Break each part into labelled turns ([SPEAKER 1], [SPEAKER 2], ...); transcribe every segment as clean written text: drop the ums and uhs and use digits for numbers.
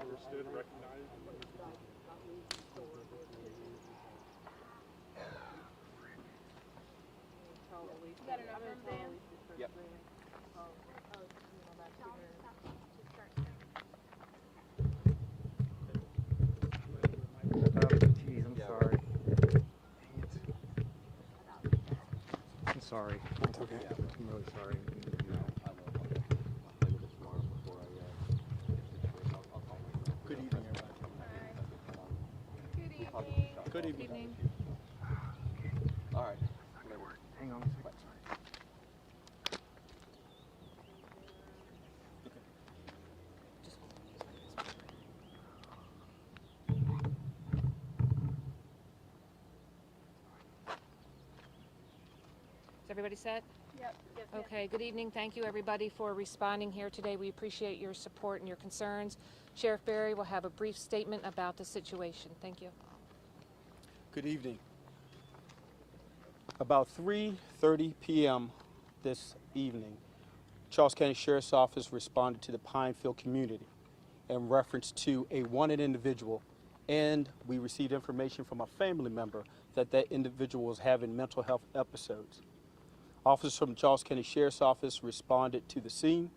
[SPEAKER 1] understood, recognized.
[SPEAKER 2] You got enough room, Dan?
[SPEAKER 3] Yep.
[SPEAKER 4] Jeez, I'm sorry. I'm sorry. It's okay. I'm really sorry.
[SPEAKER 3] I will. I'll play with it tomorrow before I I'll call myself.
[SPEAKER 5] Good evening, everybody.
[SPEAKER 2] Good evening.
[SPEAKER 5] Good evening.
[SPEAKER 3] All right.
[SPEAKER 4] Hang on a second. Sorry.
[SPEAKER 6] Is everybody set?
[SPEAKER 2] Yep. Yes, ma'am.
[SPEAKER 6] Okay, good evening. Thank you, everybody, for responding here today. We appreciate your support and your concerns. Sheriff Berry will have a brief statement about the situation. Thank you.
[SPEAKER 5] Good evening. About 3:30 p.m. this evening, Charles County Sheriff's Office responded to the Pinefield community in reference to a wanted individual, and we received information from a family member that that individual was having mental health episodes. Officers from the Charles County Sheriff's Office responded to the scene,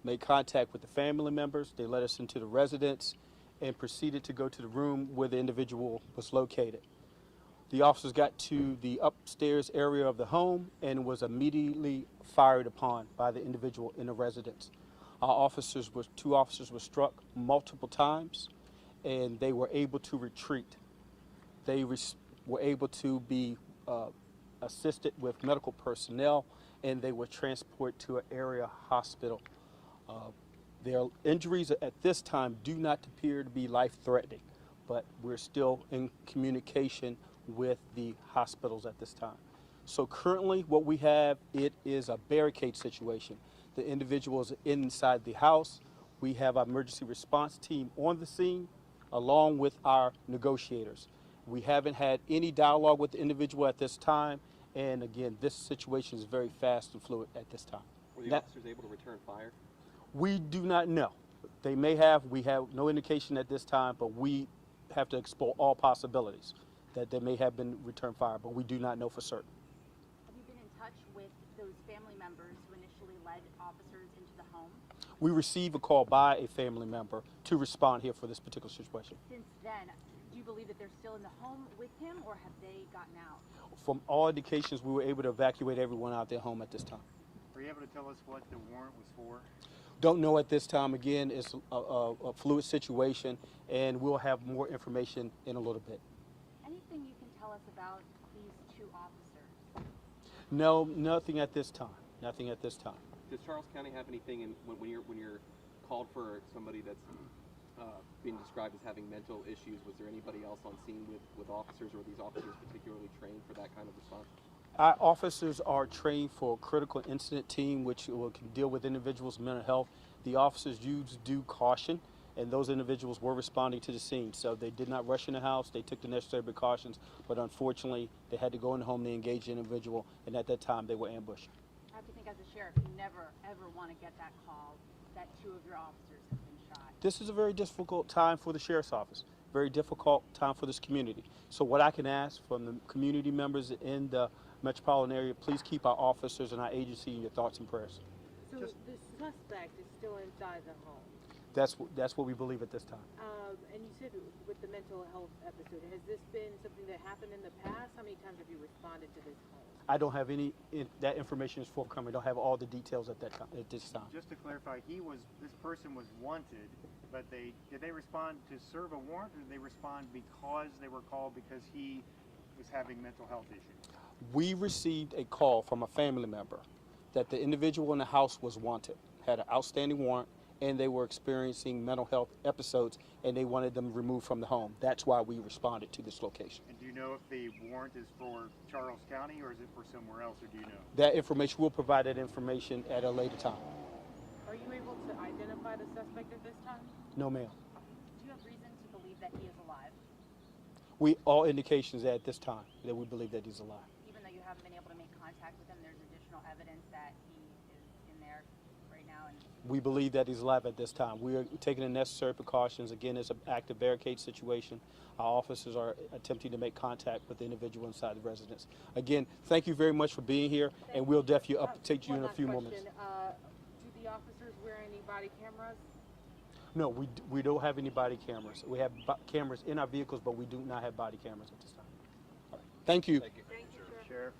[SPEAKER 5] made contact with the family members. They led us into the residence and proceeded to go to the room where the individual was located. The officers got to the upstairs area of the home and was immediately fired upon by the individual in the residence. Two officers were struck multiple times, and they were able to retreat. They were able to be assisted with medical personnel, and they were transported to an area hospital. Their injuries at this time do not appear to be life-threatening, but we're still in communication with the hospitals at this time. So currently what we have, it is a barricade situation. The individual is inside the house. We have our emergency response team on the scene along with our negotiators. We haven't had any dialogue with the individual at this time, and again, this situation is very fast and fluid at this time.
[SPEAKER 3] Were the officers able to return fire?
[SPEAKER 5] We do not know. They may have. We have no indication at this time, but we have to explore all possibilities that they may have been returned fire, but we do not know for certain.
[SPEAKER 7] Have you been in touch with those family members who initially led officers into the home?
[SPEAKER 5] We received a call by a family member to respond here for this particular situation.
[SPEAKER 7] Since then, do you believe that they're still in the home with him, or have they gotten out?
[SPEAKER 5] From all indications, we were able to evacuate everyone out of their home at this time.
[SPEAKER 4] Were you able to tell us what the warrant was for?
[SPEAKER 5] Don't know at this time. Again, it's a fluid situation, and we'll have more information in a little bit.
[SPEAKER 7] Anything you can tell us about these two officers?
[SPEAKER 5] No, nothing at this time. Nothing at this time.
[SPEAKER 3] Does Charles County have anything in when you're called for somebody that's being described as having mental issues? Was there anybody else on scene with officers, or were these officers particularly trained for that kind of response?
[SPEAKER 5] Our officers are trained for a critical incident team, which can deal with individuals' mental health. The officers used due caution, and those individuals were responding to the scene. So they did not rush in the house. They took the necessary precautions, but unfortunately, they had to go in the home to engage the individual, and at that time, they were ambushed.
[SPEAKER 7] I have to think, as a sheriff, you never, ever want to get that call that two of your officers have been shot.
[SPEAKER 5] This is a very difficult time for the Sheriff's Office, very difficult time for this community. So what I can ask from the community members in the metropolitan area, please keep our officers and our agency in your thoughts and prayers.
[SPEAKER 8] So the suspect is still inside the home.
[SPEAKER 5] That's what we believe at this time.
[SPEAKER 8] And you said with the mental health episode, has this been something that happened in the past? How many times have you responded to this home?
[SPEAKER 5] I don't have any, that information is forthcoming. I don't have all the details at this time.
[SPEAKER 4] Just to clarify, this person was wanted, but did they respond to serve a warrant, or did they respond because they were called because he was having mental health issues?
[SPEAKER 5] We received a call from a family member that the individual in the house was wanted, had an outstanding warrant, and they were experiencing mental health episodes, and they wanted them removed from the home. That's why we responded to this location.
[SPEAKER 4] And do you know if the warrant is for Charles County, or is it for somewhere else, or do you know?
[SPEAKER 5] That information, we'll provide that information at a later time.
[SPEAKER 8] Are you able to identify the suspect at this time?
[SPEAKER 5] No, ma'am.
[SPEAKER 7] Do you have reason to believe that he is alive,
[SPEAKER 5] All indications at this time that we believe that he's alive.
[SPEAKER 7] even though you haven't been able to make contact with him? There's additional evidence that he is in there right now and
[SPEAKER 5] We believe that he's alive at this time. We are taking the necessary precautions. Again, it's an active barricade situation. Our officers are attempting to make contact with the individual inside the residence. Again, thank you very much for being here, and we'll definitely update you in a few moments.
[SPEAKER 8] Do the officers wear any body cameras?
[SPEAKER 5] No, we don't have any body cameras. We have cameras in our vehicles, but we do not have body cameras at this time. All right. Thank you.
[SPEAKER 4] Sheriff.